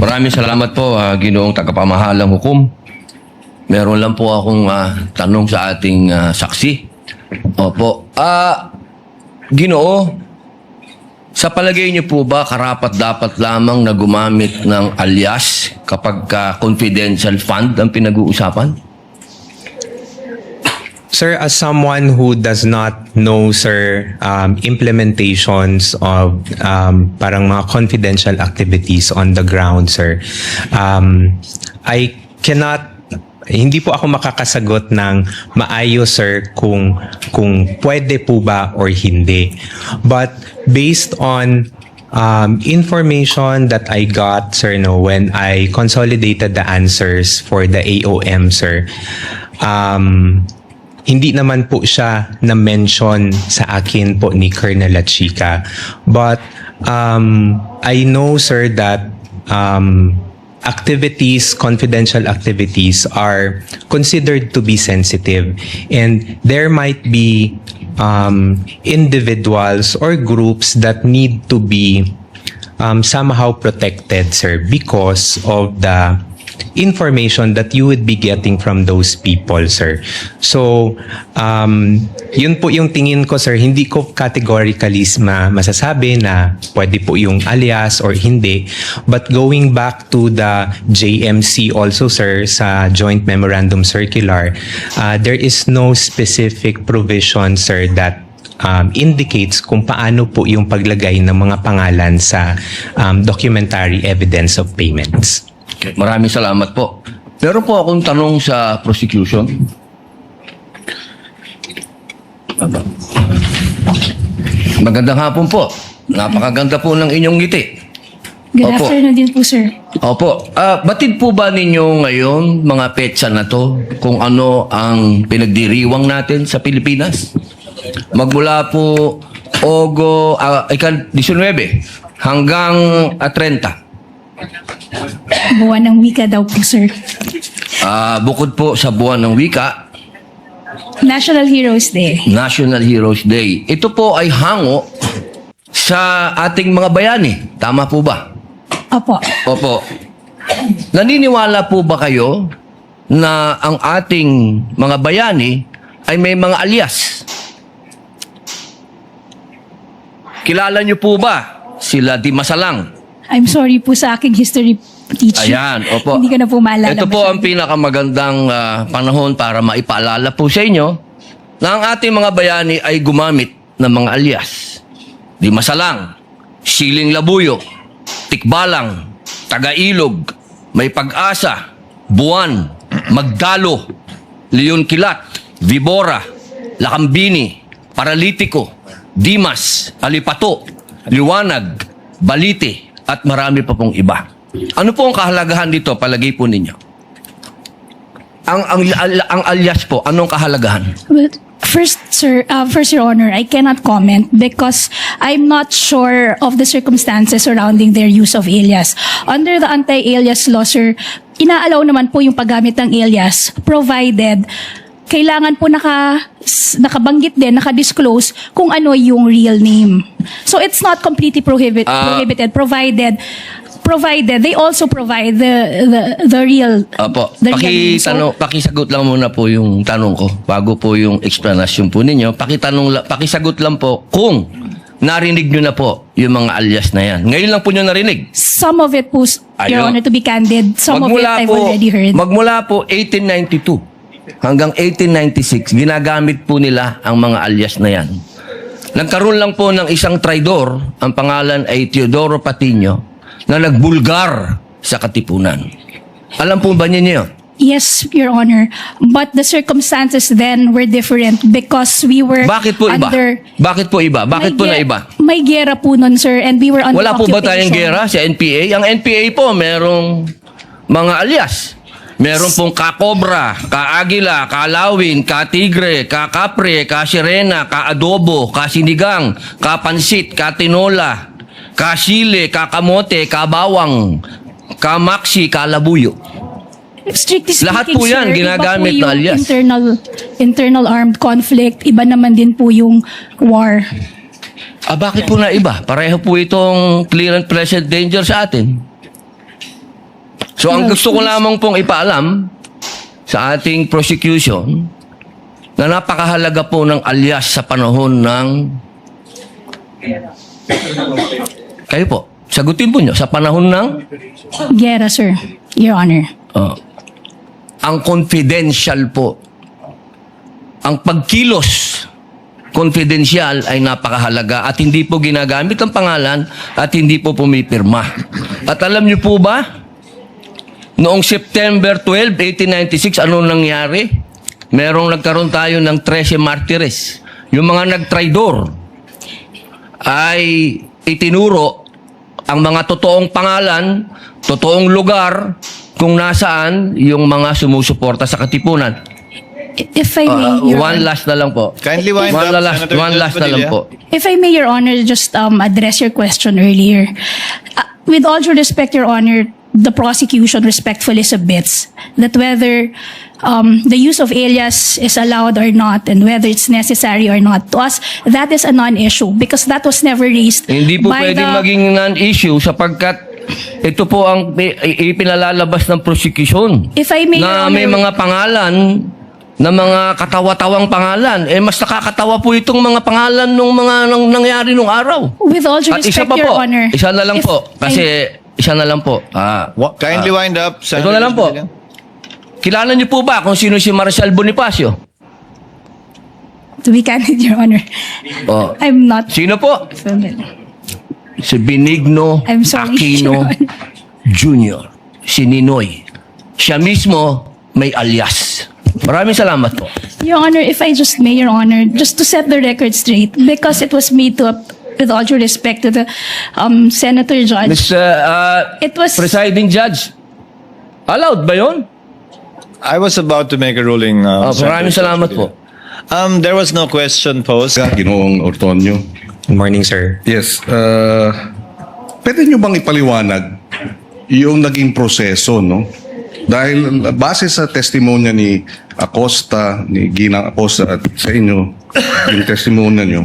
Maraming salamat po, Ginoong Tagapamahalang Hukom. Meron lang po akong tanong sa ating saksi. Opo. Ginoo, sa palagay niyo po ba karapat-dapat lamang na gumamit ng alias kapag confidential fund ang pinag-uusapan? Sir, as someone who does not know, sir, implementations of parang mga confidential activities on the ground, sir, I cannot, hindi po ako makakasagot ng maayos, sir, kung pwede po ba or hindi. But based on information that I got, sir, no, when I consolidated the answers for the AOM, sir, hindi naman po siya na-mention sa akin po ni Colonel Lachica. But I know, sir, that activities, confidential activities are considered to be sensitive. And there might be individuals or groups that need to be somehow protected, sir, because of the information that you would be getting from those people, sir. So, yun po yung tingin ko, sir. Hindi ko categorically masasabi na pwede po yung alias or hindi. But going back to the JMC also, sir, sa Joint Memorandum Circular, there is no specific provision, sir, that indicates kung paano po yung paglagay ng mga pangalan sa documentary evidence of payments. Okay. Maraming salamat po. Pero po akong tanong sa prosecution. Magandang hapon po. Napakaganda po ng inyong ngiti. Good afternoon din po, sir. Opo. Batid po ba ninyo ngayon, mga petsa na to, kung ano ang pinagdiriwang natin sa Pilipinas? Magmula po Ogo, 19 hanggang 30. Buwan ng wika daw po, sir. Bukod po sa buwan ng wika, National Heroes Day. National Heroes Day. Ito po ay hango sa ating mga bayani. Tama po ba? Opo. Opo. Naniniwala po ba kayo na ang ating mga bayani ay may mga alias? Kilala niyo po ba sila Di Masalang? I'm sorry po sa aking history teacher. Ayan, opo. Hindi ko na po maalala. Ito po ang pinakamagandang panahon para maipaalala po sa inyo na ang ating mga bayani ay gumamit ng mga alias. Di Masalang, Siling Labuyo, Tikbalang, Tagailog, May Pag-asa, Buwan, Magdalo, Leon Kilat, Vibora, Lakambini, Paralitiko, Dimas, Alipato, Liwanag, Balite, at marami pa pong iba. Ano po ang kahalagahan dito, palagay po ninyo? Ang alias po, anong kahalagahan? Well, first, sir, Your Honor, I cannot comment because I'm not sure of the circumstances surrounding their use of alias. Under the anti-alias law, sir, inaalaw naman po yung paggamit ng alias provided kailangan po nakabanggit din, nakadisclose kung ano yung real name. So it's not completely prohibited provided they also provide the real Opo. the real name. So, Pakisagot lang muna po yung tanong ko bago po yung explanation po ninyo. Pakisagot lang po kung narinig nyo na po yung mga alias na yan. Ngayon lang po nyo narinig. some of it po, Your Honor, to be candid, some of it I've already heard. Magmula po 1892 hanggang 1896, ginagamit po nila ang mga alias na yan. Nagkaroon lang po ng isang traidor, ang pangalan ay Teodoro Patiño, na nagbulgar sa Katipunan. Alam po ba niyo yun? Yes, Your Honor. But the circumstances then were different because we were Bakit po iba? under... Bakit po iba? Bakit po na iba? May gera po nun, sir, and we were under Wala po ba tayong occupation. gera sa NPA? Ang NPA po, merong mga alias. Meron pong ka-Cobra, ka-Agila, ka-Lawin, ka-Tigre, ka-Kapre, ka-Sirena, ka-Adobo, ka-Sinigang, ka-Pansit, ka-Tinola, ka-Sile, ka-Kamote, ka-Bawang, ka-Maxi, ka-Labuyo. Strictly speaking, Lahat po yan, sir, ginagamit iba po na alias. Internal armed conflict, iba naman din po yung war. Bakit po na iba? Pareho po itong clear and present danger sa atin. So ang gusto ko lamang pong ipaalam sa ating prosecution na napakahalaga po ng alias sa panahon ng... Kayo po, sagutin po nyo, sa panahon ng... Gera, sir. Your Honor. Ang confidential po, ang pagkilos confidential ay napakahalaga at hindi po ginagamit ang pangalan at hindi po pumipirma. At alam niyo po ba, noong September 12, 1896, ano nangyari? Merong nagkaroon tayo ng 13 martires. Yung mga nagtraidor ay itinuro ang mga totoong pangalan, totoong lugar, kung nasaan yung mga sumusuporta sa Katipunan. If I may, Your One Honor. last na lang po. Kindly wind One up, last, Senator one Judge last na lang Padilla. po. If I may, Your Honor, just address your question earlier. With all due respect, Your Honor, the prosecution respectfully submits that whether the use of alias is allowed or not and whether it's necessary or not, to us, that is a non-issue because that was never raised Hindi po by pwedeng maging non-issue sapagkat ito po ang ipinalalabas ng prosecution. If I may, Na Your may Honor, mga pangalan na mga katawa-tawang pangalan. Mas nakakatawa po itong mga pangalan nung mga nangyari nung araw. with all due At isa respect, pa Your po, Honor. isa na lang if po. Kasi isa na lang po. Kindly wind up, Ito na lang Judge po. Padilla. Kilala niyo po ba kung sino si Marcial Bonifacio? To be candid, Your Honor, Oh. I'm not Sino po? familiar. Si Benigno I'm sorry, Aquino Your Honor. Jr. Si Ninoy. Siya mismo may alias. Maraming salamat po. Your Honor, if I just may, Your Honor, just to set the record straight, because it was made to, with all due respect to the Senator Judge, Mr. it was, Presiding Judge, allowed ba yun? I was about to make a ruling. Maraming Senator salamat Judge po. Padilla. There was no question posed. Ginoong Ortonio. Good morning, sir. Yes. Pwede nyo bang ipaliwanag yung naging proseso, no? Dahil base sa testimonya ni Acosta, ni Ginang Acosta at sa inyo, yung testimonya nyo,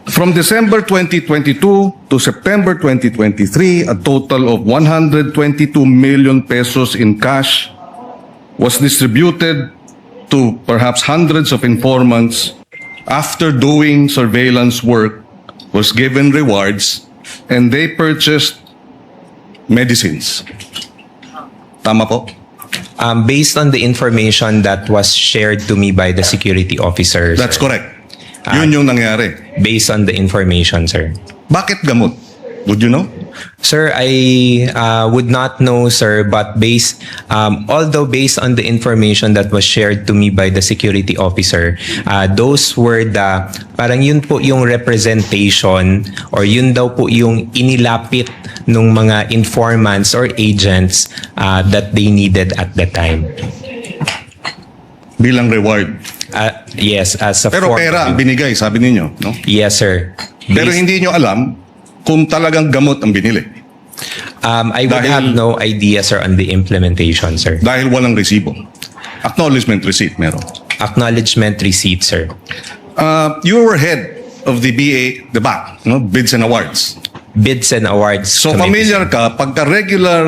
from December 2022 to September 2023, a total of 122 million pesos in cash was distributed to perhaps hundreds of informants after doing surveillance work, was given rewards, and they purchased medicines. Tama po? Based on the information that was shared to me by the security officer, That's sir. correct. Yun yung nangyari. Based on the information, sir. Bakit gamot? Would you know? Sir, I would not know, sir, but although based on the information that was shared to me by the security officer, those were parang yun po yung representation or yun daw po yung inilapit ng mga informants or agents that they needed at the time. Bilang reward. Yes, as a Pero form pera ang of- binigay, sabi ninyo. No? Yes, sir. Pero Based- hindi nyo alam kung talagang gamot ang binili. I would Dahil- have no idea, sir, on the implementation, sir. Dahil walang resibo. Acknowledgement receipt meron. Acknowledgement receipt, sir. You were head of the BAC, no? Bids and Awards. Bids and awards. So committee, familiar ka, pagka regular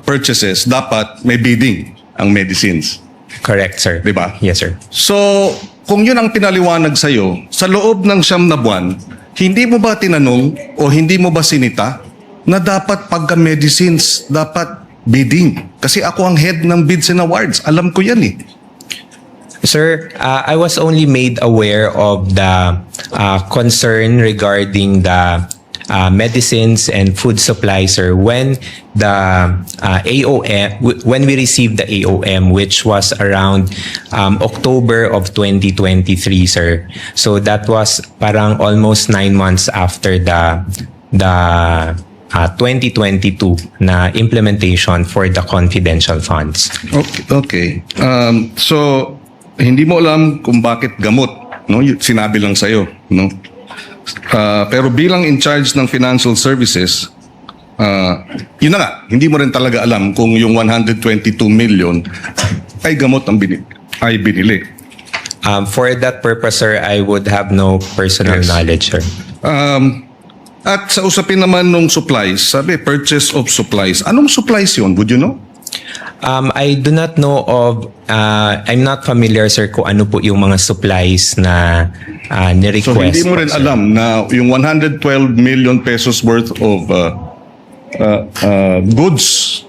purchases, dapat may bidding ang medicines. Correct, sir. Di ba? Yes, sir. So, kung yun ang pinaliwanag sa'yo, sa loob ng 9 na buwan, hindi mo ba tinanong o hindi mo ba sinita na dapat pagka medicines, dapat bidding? Kasi ako ang head ng Bids and Awards. Alam ko yan eh. Sir, I was only made aware of the concern regarding the medicines and food supplies, sir, when the AOM, when we received the AOM, which was around October of 2023, sir. So that was parang almost 9 months after the 2022 na implementation for the confidential funds. Okay. So, hindi mo alam kung bakit gamot, no? Sinabi lang sa'yo, no? Pero bilang in charge ng financial services, yun na nga, hindi mo rin talaga alam kung yung 122 million ay gamot ang binili. For that purpose, sir, I would have no personal Yes. knowledge, sir. At sa usapin naman nung supplies, sabi, purchase of supplies. Anong supplies yun? Would you know? I do not know of, I'm not familiar, sir, kung ano po yung mga supplies na ni-request. So hindi mo po, rin sir. alam na yung 112 million pesos worth of goods.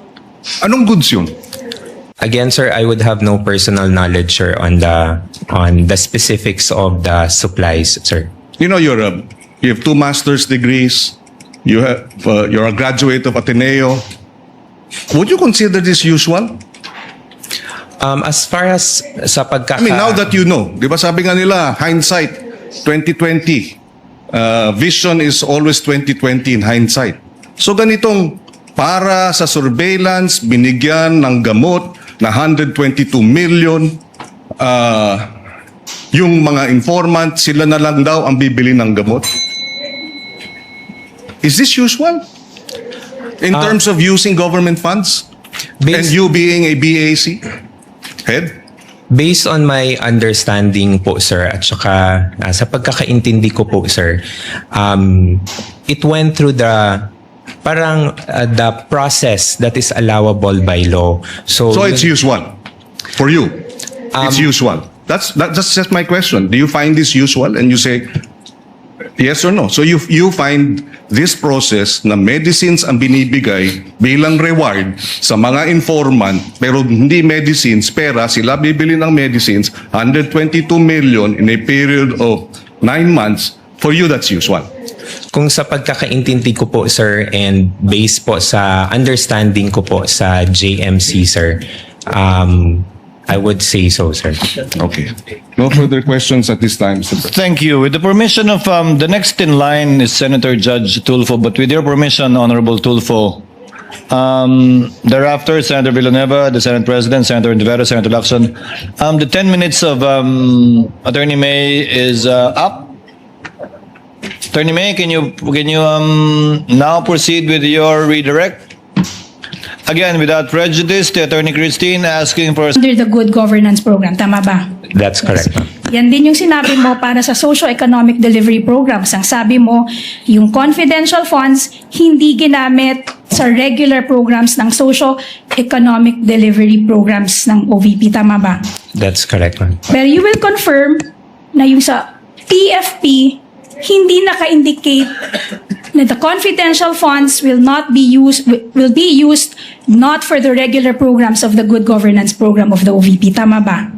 Anong goods yun? Again, sir, I would have no personal knowledge, sir, on the specifics of the supplies, sir. You know, you have 2 master's degrees. You're a graduate of Ateneo. Would you consider this usual? As far as sa I pagkaka... mean, now that you know, di ba sabi nga nila, hindsight, 2020. Vision is always 2020 in hindsight. So ganitong para sa surveillance, binigyan ng gamot na 122 million, yung mga informant, sila na lang daw ang bibili ng gamot. Is this usual? In terms of using government funds? And Based- you being a BAC head? Based on my understanding po, sir, at saka sa pagkakaintindi ko po, sir, it went through the the process that is allowable by law. So So it's usual for you. It's usual. That's just my question. Do you find this usual? And you say yes or no. So you find this process na medicines ang binibigay bilang reward sa mga informant pero hindi medicines, pera, sila bibili ng medicines, 122 million in a period of 9 months. For you, that's usual. kung sa pagkakaintindi ko po, sir, and based po sa understanding ko po sa JMC, sir, I would say so, sir. Okay. No further questions at this time, Mr. President. Thank you. With the permission of the next in line is Senator Judge Tulfo, but with your permission, Honorable Tulfo, thereafter, Senator Villanueva, the Senate President, Senator Rivera, Senator Lacson. The 10 minutes of Attorney May is up. Attorney May, can you now proceed with your redirect? Again, without prejudice, to Attorney Christine asking for Under the Good Governance Program, tama ba? That's correct, ma'am. Yan din yung sinabi mo para sa socio-economic delivery programs. Ang sabi mo, yung confidential funds hindi ginamit sa regular programs ng socio-economic delivery programs ng OVP. Tama ba? That's correct, ma'am. Pero you will confirm na yung sa PFP, hindi naka-indicate na the confidential funds will be used not for the regular programs of the Good Governance Program of the OVP. Tama ba?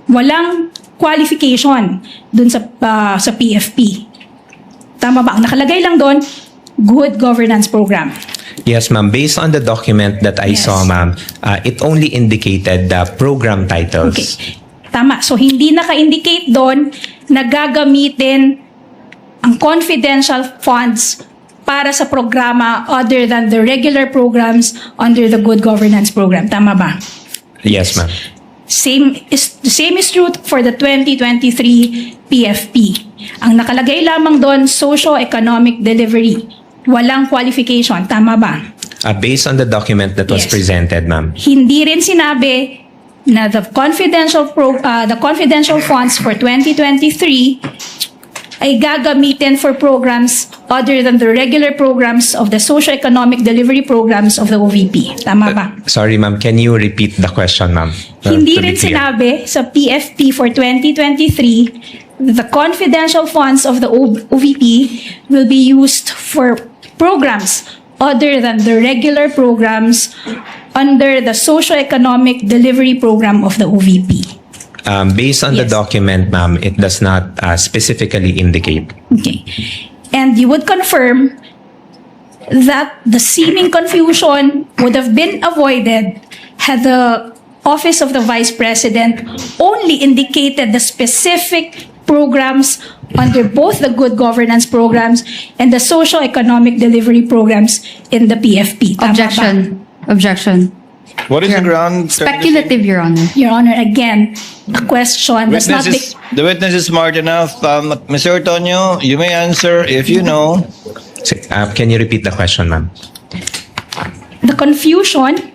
Walang qualification dun sa PFP. Tama ba? Ang nakalagay lang doon, Good Governance Program. Yes, ma'am. Based on the document that I Yes. saw, ma'am, it only indicated the program titles. Okay. Tama. So, hindi naka-indicate doon na gagamitin ang confidential funds para sa programa other than the regular programs under the Good Governance Program. Tama ba? Yes, ma'am. The same is true for the 2023 PFP. Ang nakalagay lamang doon, socio-economic delivery. Walang qualification. Tama ba? Based on the document that was Yes. presented, ma'am. Hindi rin sinabi na the confidential funds for 2023 ay gagamitin for programs other than the regular programs of the socio-economic delivery programs of the OVP. Tama ba? Sorry, ma'am. Can you repeat the question, ma'am? Hindi To be rin clear. sinabi sa PFP for 2023 that the confidential funds of the OVP will be used for programs other than the regular programs under the socio-economic delivery program of the OVP. Based on the Yes. document, ma'am, it does not specifically indicate. Okay. And you would confirm that the seeming confusion would have been avoided had the Office of the Vice President only indicated the specific programs under both the Good Governance programs and the socio-economic delivery programs in the PFP. Tama ba? Objection. Objection. what is the ground? Speculative, Your Honor. Your Honor, again, the question does not... The witness is smart enough. Mr. Antonio, you may answer if you know. Can you repeat the question, ma'am? The confusion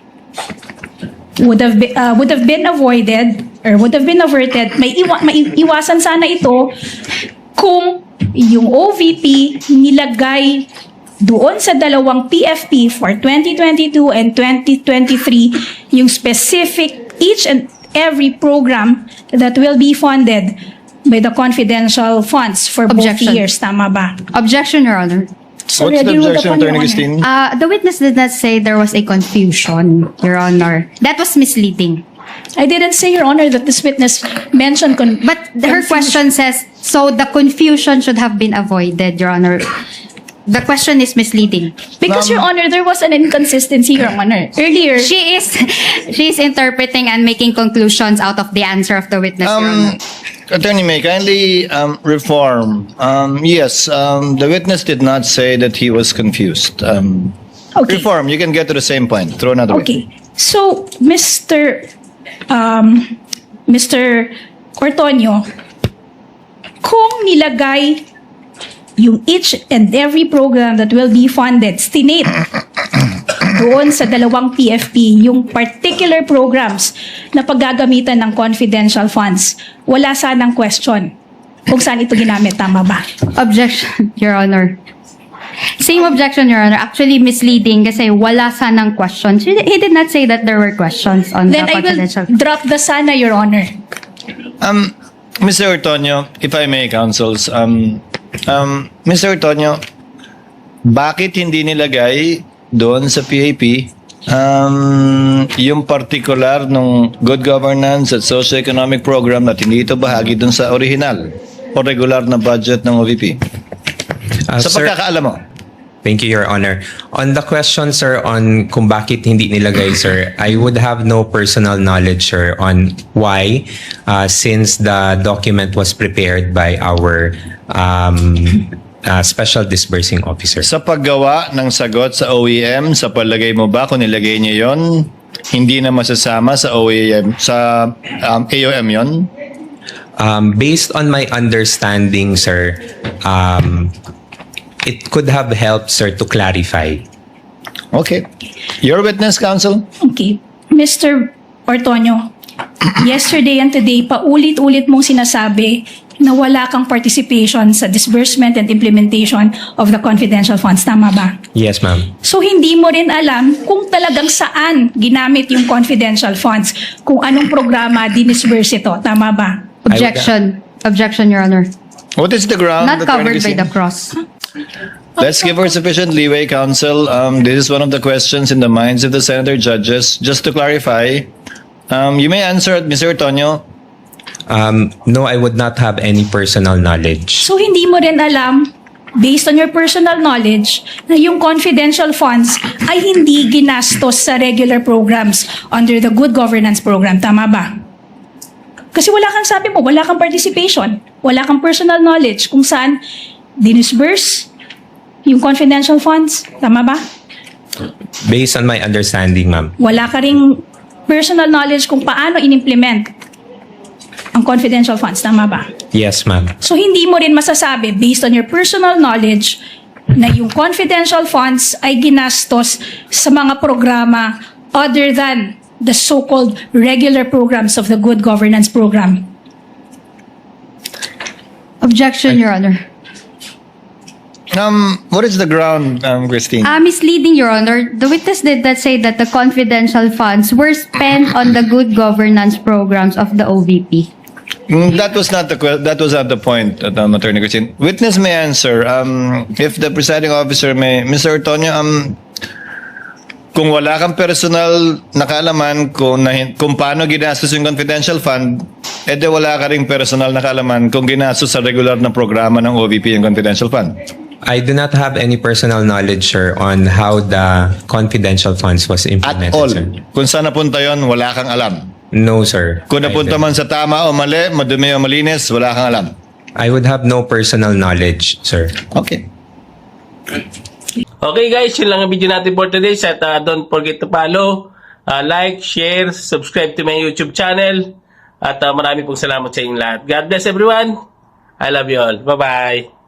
would have been avoided or would have been averted. Maiiwasan sana ito kung yung OVP nilagay doon sa dalawang PFP for 2022 and 2023, yung specific each and every program that will be funded by the confidential funds for Objection. both years. Tama ba? Objection, Your Honor. So, What's the ready ruled objection, upon, Your Attorney Honor. Christine? The witness did not say there was a confusion, Your Honor. That was misleading. I didn't say, Your Honor, that this witness mentioned But her question says, so the confusion should have been avoided, Your Honor. The question is misleading. because, Your Honor, there was an inconsistency, Your Honor. Earlier, She is interpreting and making conclusions out of the answer of the witness, Your Honor. Attorney May, kindly reform. Yes, the witness did not say that he was confused. okay. Reform, you can get to the same point. Throw another way. Okay. So, Mr. Ortonio, kung nilagay yung each and every program that will be funded, stinate doon sa dalawang PFP, yung particular programs na paggagamitan ng confidential funds, wala sanang question kung saan ito ginamit. Tama ba? Objection, Your Honor. Same objection, Your Honor. Actually misleading kasi wala sanang questions. He did not say that there were questions on Then the I will confidential. drop the sana, Your Honor. Mr. Ortonio, if I may, counsels, Mr. Ortonio, bakit hindi nilagay doon sa PAP yung particular ng good governance at socio-economic program at hindi ito bahagi doon sa original o regular na budget ng OVP? Sa Sir, pagkakaalam mo. thank you, Your Honor. On the question, sir, on kung bakit hindi nilagay, sir, I would have no personal knowledge, sir, on why, since the document was prepared by our special disbursing officer. Sa paggawa ng sagot sa OEM, sa palagay mo ba kung nilagay niya yon, hindi na masasama sa OEM, sa AOM yon? Based on my understanding, sir, it could have helped, sir, to clarify. Okay. Your witness, counsel? Okay. Mr. Ortonio, yesterday and today, paulit-ulit mong sinasabi na wala kang participation sa disbursement and implementation of the confidential funds. Tama ba? Yes, ma'am. So, hindi mo rin alam kung talagang saan ginamit yung confidential funds, kung anong programa dinisburse ito. Tama ba? Objection. Objection, Your Honor. What is the ground? Not covered by Attorney the Christine? cross. Let's give her sufficient leeway, counsel. This is one of the questions in the minds of the senator judges. Just to clarify, you may answer it, Mr. Ortonio. No, I would not have any personal knowledge. So, hindi mo rin alam, based on your personal knowledge, na yung confidential funds ay hindi ginastos sa regular programs under the Good Governance Program. Tama ba? Kasi wala kang, sabi mo, wala kang participation, wala kang personal knowledge kung saan dinisburse yung confidential funds. Tama ba? Based on my understanding, ma'am. Wala ka ring personal knowledge kung paano in-implement ang confidential funds. Tama ba? Yes, ma'am. So, hindi mo rin masasabi, based on your personal knowledge, na yung confidential funds ay ginastos sa mga programa other than the so-called regular programs of the Good Governance Program. Objection, Your Honor. What is the ground, Christine? Misleading, Your Honor. The witness did not say that the confidential funds were spent on the good governance programs of the OVP. That was not the point, Attorney Christine. Witness may answer. If the presiding officer may, Mr. Ortonio, kung wala kang personal na kaalaman kung paano ginastos yung confidential fund, edi wala ka ring personal na kaalaman kung ginastos sa regular na programa ng OVP yung confidential fund. I do not have any personal knowledge, sir, on how the confidential funds was At implemented, all. sir. Kung saan napunta yon, wala kang alam. No, sir. Kung napunta man sa tama o mali, madumi o malinis, wala kang alam. I would have no personal knowledge, sir. Okay. Okay guys, yun lang ang video natin for today. At don't forget to follow, like, share, subscribe to my YouTube channel. At marami pong salamat sa inyong lahat. God bless everyone. I love you all. Bye-bye.